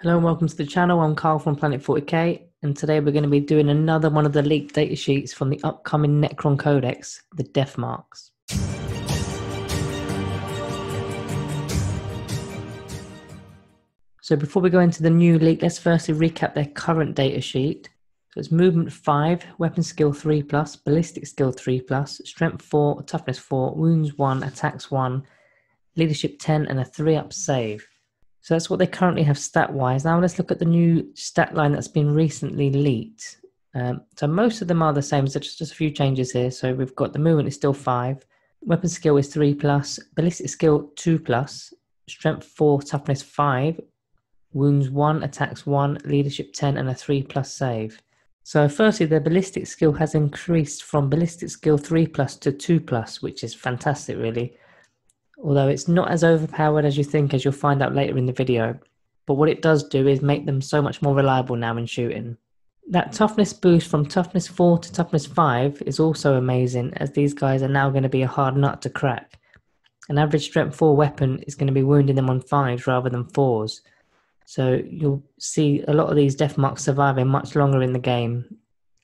Hello and welcome to the channel. I'm Carl from Planet 40k, and today we're going to be doing another one of the leaked datasheets from the upcoming Necron Codex, the Deathmarks. So before we go into the new leak, let's firstly recap their current datasheet. So it's movement 5, weapon skill 3+, ballistic skill 3+, strength 4, toughness 4, wounds 1, attacks 1, leadership 10, and a 3-up save. So that's what they currently have stat-wise. Now let's look at the new stat line that's been recently leaked. So most of them are the same, so just a few changes here. So we've got the movement is still 5, weapon skill is 3+, ballistic skill 2+, strength 4, toughness 5, wounds 1, attacks 1, leadership 10, and a 3+ save. So firstly, the ballistic skill has increased from ballistic skill 3+ to 2+, which is fantastic really. Although it's not as overpowered as you think, as you'll find out later in the video. But what it does do is make them so much more reliable now in shooting. That toughness boost from toughness 4 to toughness 5 is also amazing, as these guys are now going to be a hard nut to crack. An average strength 4 weapon is going to be wounding them on 5s rather than 4s. So you'll see a lot of these Deathmarks surviving much longer in the game.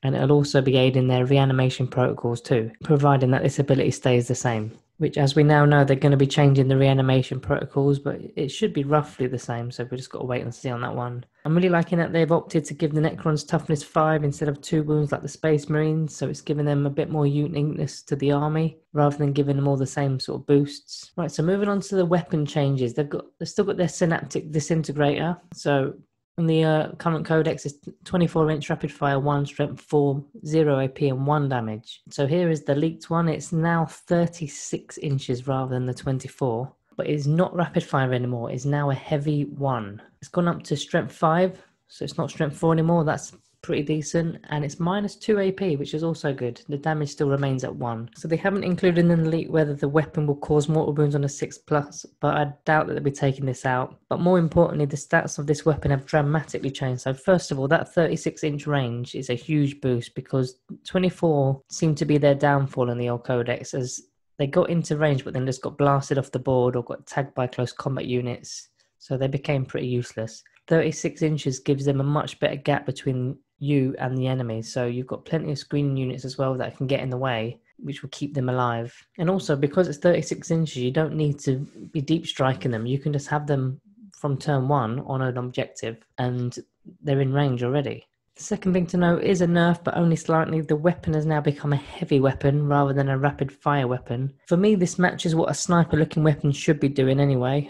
And it'll also be aiding their reanimation protocols too, providing that this ability stays the same. Which, as we now know, they're going to be changing the reanimation protocols, but it should be roughly the same, so we've just got to wait and see on that one. I'm really liking that they've opted to give the Necrons toughness 5 instead of 2 wounds like the Space Marines, so it's giving them a bit more uniqueness to the army, rather than giving them all the same sort of boosts. Right, so moving on to the weapon changes, they've still got their Synaptic Disintegrator, so on the current codex is 24-inch rapid fire, 1 strength 4, 0 AP and 1 damage. So here is the leaked one. It's now 36 inches rather than the 24, but it's not rapid fire anymore. It's now a heavy 1. It's gone up to strength 5, so it's not strength 4 anymore. That's pretty decent, and it's minus 2 AP, which is also good. The damage still remains at 1. So they haven't included in the leak whether the weapon will cause mortal wounds on a 6+, but I doubt that they'll be taking this out. But more importantly, the stats of this weapon have dramatically changed. So first of all, that 36-inch range is a huge boost, because 24 seemed to be their downfall in the old codex, as they got into range but then just got blasted off the board or got tagged by close combat units, so they became pretty useless. 36 inches gives them a much better gap between you and the enemy, so you've got plenty of screening units as well that can get in the way, which will keep them alive. And also, because it's 36 inches, you don't need to be deep striking them. You can just have them from turn 1 on an objective and they're in range already. The second thing to note is a nerf, but only slightly. The weapon has now become a heavy weapon rather than a rapid fire weapon. For me, this matches what a sniper looking weapon should be doing anyway.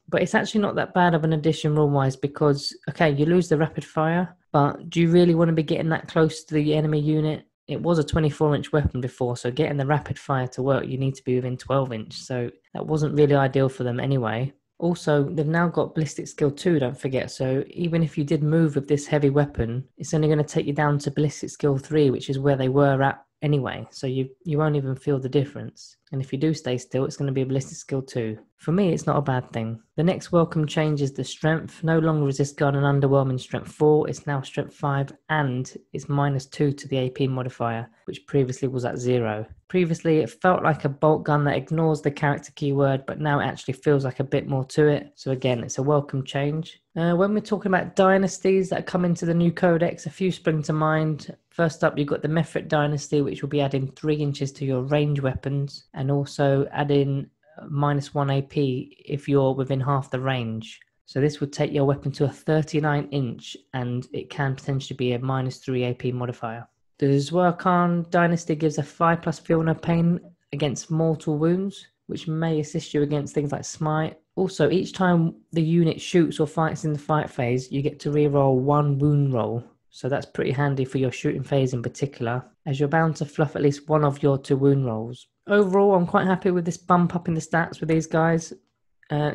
But it's actually not that bad of an addition rule-wise, because, okay, you lose the rapid fire, but do you really want to be getting that close to the enemy unit? It was a 24-inch weapon before, so getting the rapid fire to work, you need to be within 12-inch, so that wasn't really ideal for them anyway. Also, they've now got ballistic skill 2, don't forget, so even if you did move with this heavy weapon, it's only going to take you down to ballistic skill 3, which is where they were at anyway, so you won't even feel the difference. And if you do stay still, it's going to be a ballistic skill 2. For me, it's not a bad thing. The next welcome change is the strength. No longer is this gun an underwhelming strength 4, it's now strength 5, and it's minus 2 to the AP modifier, which previously was at 0. Previously, it felt like a bolt gun that ignores the character keyword, but now it actually feels like a bit more to it. So again, it's a welcome change. When we're talking about dynasties that come into the new codex, a few spring to mind. First up, you've got the Mefrit dynasty, which will be adding 3 inches to your range weapons, and also adding minus 1 AP if you're within half the range. So this would take your weapon to a 39-inch, and it can potentially be a minus 3 AP modifier. The Zwar Khan dynasty gives a 5+ feel no pain against mortal wounds, which may assist you against things like smite. Also, each time the unit shoots or fights in the fight phase, you get to reroll 1 wound roll. So that's pretty handy for your shooting phase in particular, as you're bound to fluff at least one of your 2 wound rolls. Overall, I'm quite happy with this bump up in the stats with these guys.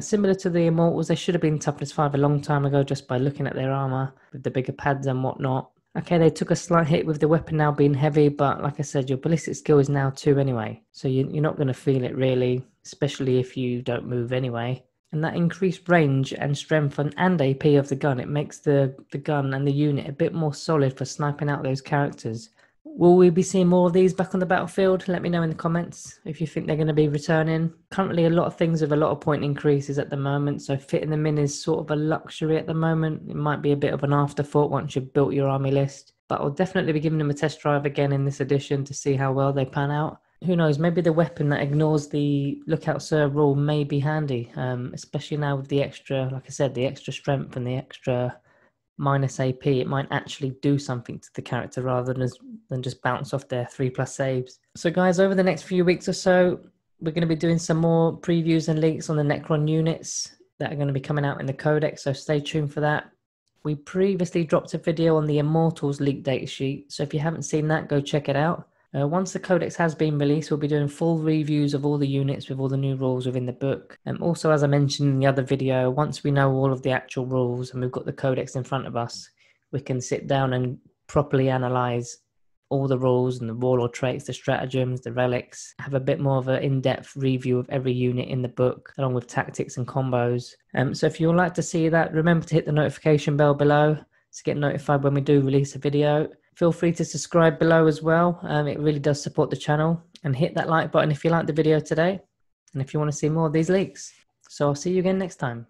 Similar to the Immortals, they should have been toughness 5 a long time ago just by looking at their armor with the bigger pads and whatnot. Okay, they took a slight hit with the weapon now being heavy, but like I said, your ballistic skill is now 2 anyway, so you're not going to feel it really, especially if you don't move anyway. And that increased range and strength and AP of the gun, it makes the gun and the unit a bit more solid for sniping out those characters. Will we be seeing more of these back on the battlefield? Let me know in the comments if you think they're going to be returning. Currently, a lot of things with a lot of point increases at the moment, so fitting them in is sort of a luxury at the moment. It might be a bit of an afterthought once you've built your army list, but I'll definitely be giving them a test drive again in this edition to see how well they pan out. Who knows, maybe the weapon that ignores the Lookout Sir rule may be handy, especially now with the extra, like I said, the extra strength and the extra minus AP. It might actually do something to the character rather than just bounce off their 3+ saves. So guys, over the next few weeks or so, we're going to be doing some more previews and leaks on the Necron units that are going to be coming out in the Codex, so stay tuned for that. We previously dropped a video on the Immortals leak datasheet, so if you haven't seen that, go check it out. Once the Codex has been released, we'll be doing full reviews of all the units with all the new rules within the book. And also, as I mentioned in the other video, once we know all of the actual rules and we've got the Codex in front of us, we can sit down and properly analyse all the rules and the warlord traits, the stratagems, the relics, have a bit more of an in-depth review of every unit in the book, along with tactics and combos. So if you would like to see that, remember to hit the notification bell below to get notified when we do release a video. Feel free to subscribe below as well. It really does support the channel. And hit that like button if you liked the video today and if you want to see more of these leaks. So I'll see you again next time.